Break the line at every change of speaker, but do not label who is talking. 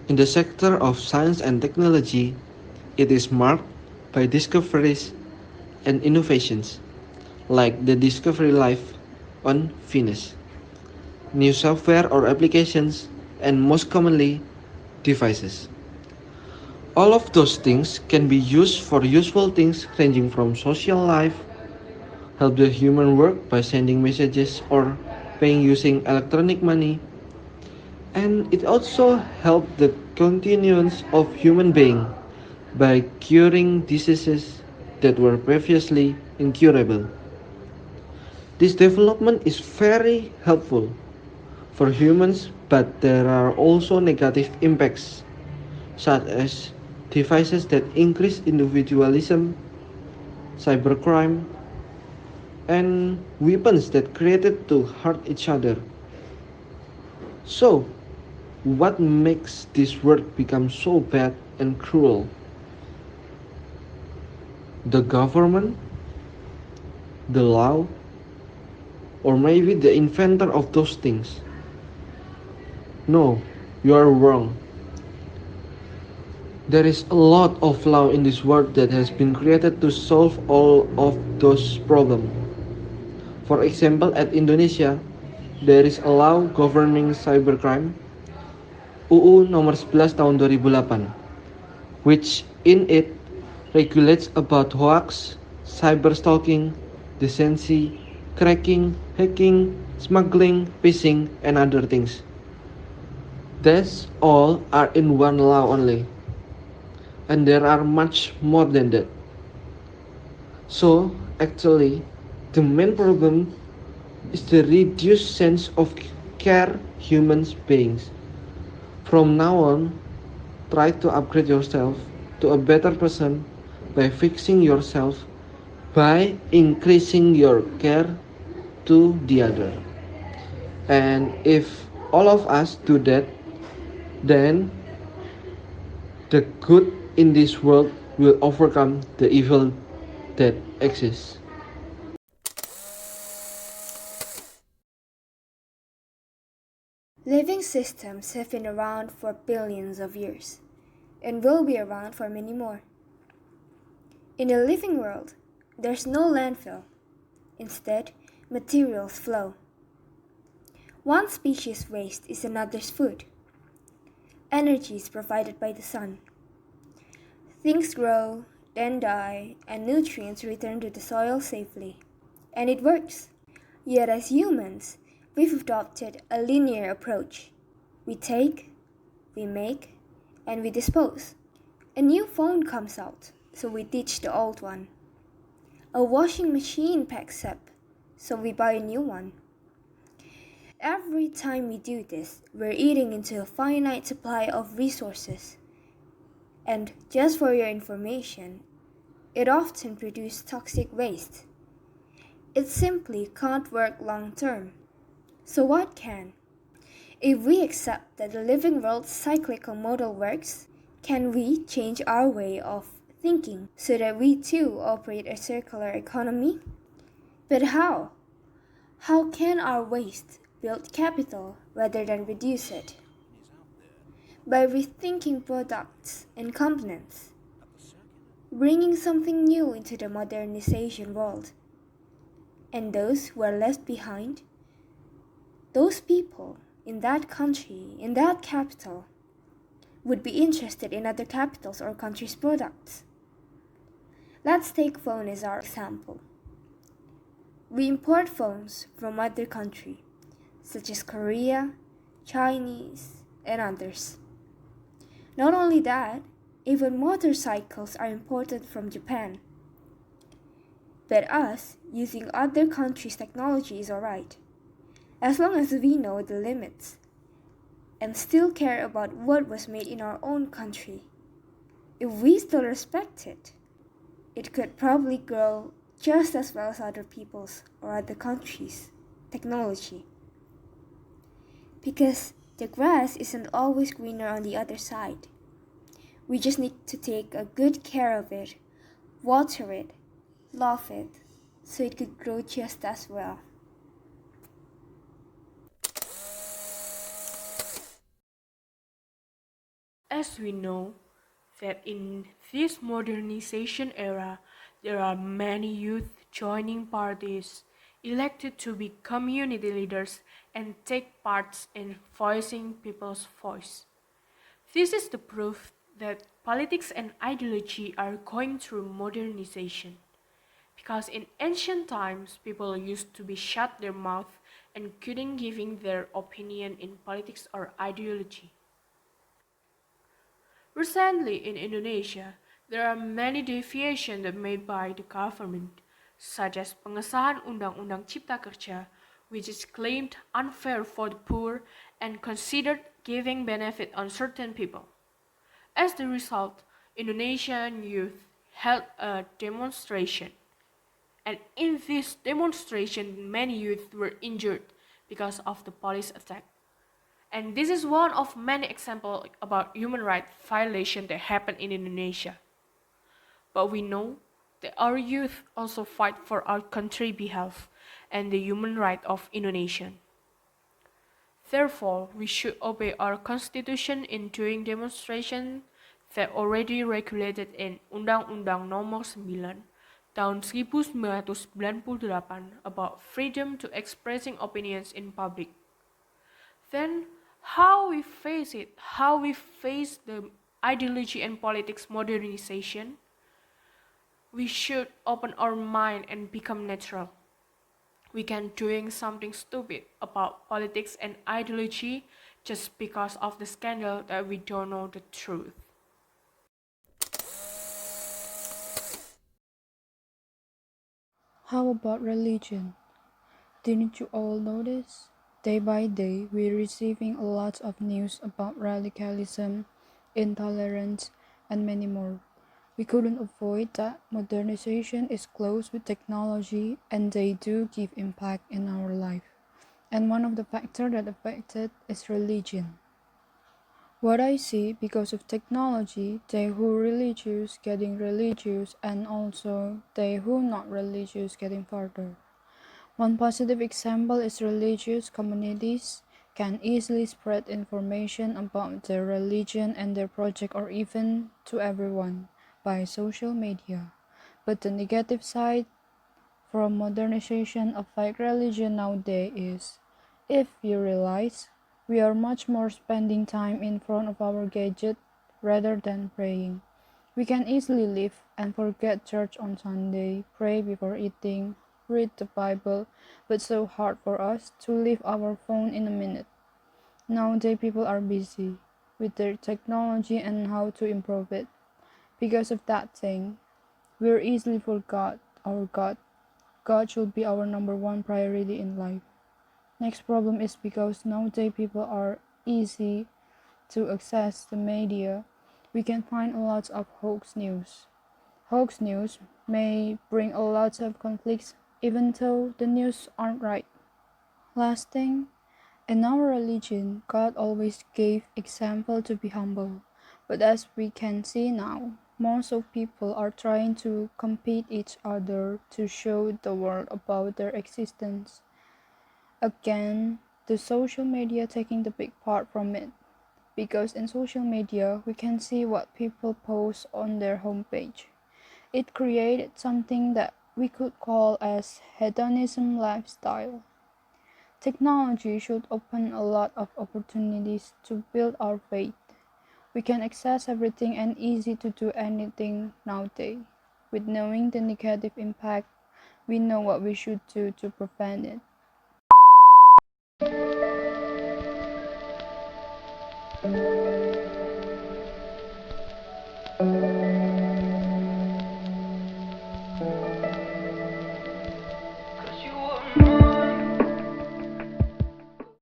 In the sector of science and technology, it is marked by discoveries and innovations, like the discovery life on Venus, new software or applications, and most commonly, devices. All of those things can be used for useful things ranging from social life, help the human work by sending messages or paying using electronic money, and it also helped the continuance of human being by curing diseases that were previously incurable. This development is very helpful for humans, but there are also negative impacts, such as devices that increase individualism, cybercrime, and weapons that created to hurt each other. So, what makes this world become so bad and cruel? The government, the law, or maybe the inventor of those things? No, you are wrong. There is a lot of law in this world that has been created to solve all of those problems. For example, at Indonesia, there is a law governing cybercrime, UU nomor 11 tahun 2008, which in it regulates about hoax, cyberstalking, decency, cracking, hacking, smuggling, phishing, and other things. These all are in one law only, and there are much more than that. So, actually, the main problem is the reduced sense of care humans beings. From now on, try to upgrade yourself to a better person by fixing yourself by increasing your care to the other. And if all of us do that, then the good in this world will overcome the evil that exists.
Living systems have been around for billions of years and will be around for many more. In a living world, there's no landfill. Instead, materials flow. One species' waste is another's food. Energy is provided by the sun. Things grow, then die, and nutrients return to the soil safely. And it works. Yet as humans, we've adopted a linear approach. We take, we make, and we dispose. A new phone comes out, so we ditch the old one. A washing machine packs up, so we buy a new one. Every time we do this, we're eating into a finite supply of resources. And just for your information, it often produces toxic waste. It simply can't work long term. So what can? If we accept that the living world's cyclical model works, can we change our way of thinking so that we too operate a circular economy? But how? How can our waste build capital rather than reduce it? By rethinking products and components, bringing something new into the modernization world. And those who are left behind, those people in that country, in that capital, would be interested in other capitals or countries' products. Let's take phone as our example. We import phones from other countries, such as Korea, Chinese, and others. Not only that, even motorcycles are imported from Japan. But us using other countries' technology is alright, as long as we know the limits and still care about what was made in our own country. If we still respect it, it could probably grow just as well as other people's or other countries' technology. Because the grass isn't always greener on the other side. We just need to take a good care of it, water it, love it, so it could grow just as well.
As we know that in this modernization era, there are many youth joining parties, elected to be community leaders and take parts in voicing people's voice. This is the proof that politics and ideology are going through modernization. Because in ancient times, people used to be shut their mouth and couldn't giving their opinion in politics or ideology. Recently in Indonesia, there are many deviations made by the government, such as pengesahan Undang-Undang Cipta Kerja, which is claimed unfair for the poor and considered giving benefit on certain people. As the result, Indonesian youth held a demonstration, and in this demonstration, many youth were injured because of the police attack. And this is one of many examples about human rights violation that happen in Indonesia. But we know that our youth also fight for our country behalf and the human right of Indonesian. Therefore, we should obey our constitution in doing demonstration that already regulated in Undang-Undang Nomor 9 tahun 1998 about freedom to expressing opinions in public. Then how we face it, how we face the ideology and politics modernization, we should open our mind and become natural. We can doing something stupid about politics and ideology just because of the scandal that we don't know the truth.
How about religion? Didn't you all notice? Day by day, we're receiving a lot of news about radicalism, intolerance, and many more. We couldn't avoid that modernization is close with technology and they do give impact in our life. And one of the factors that affected is religion. What I see because of technology, they who religious getting religious and also they who not religious getting further. One positive example is religious communities can easily spread information about their religion and their project or even to everyone by social media. But the negative side from modernization of fake religion nowadays is, if you realize, we are much more spending time in front of our gadget rather than praying. We can easily leave and forget church on Sunday, pray before eating, read the Bible, but so hard for us to leave our phone in a minute. Nowadays people are busy with their technology and how to improve it. Because of that thing, we're easily forgot our God. God should be our number one priority in life. Next problem is because nowadays people are easy to access the media. We can find a lot of hoax news. Hoax news may bring a lot of conflicts even though the news aren't right. Last thing, in our religion, God always gave example to be humble. But as we can see now, most of people are trying to compete each other to show the world about their existence. Again, the social media taking the big part from it. Because in social media, we can see what people post on their homepage. It created something that we could call as hedonism lifestyle. Technology should open a lot of opportunities to build our faith. We can access everything and easy to do anything nowadays. With knowing the negative impact, we know what we should do to prevent it.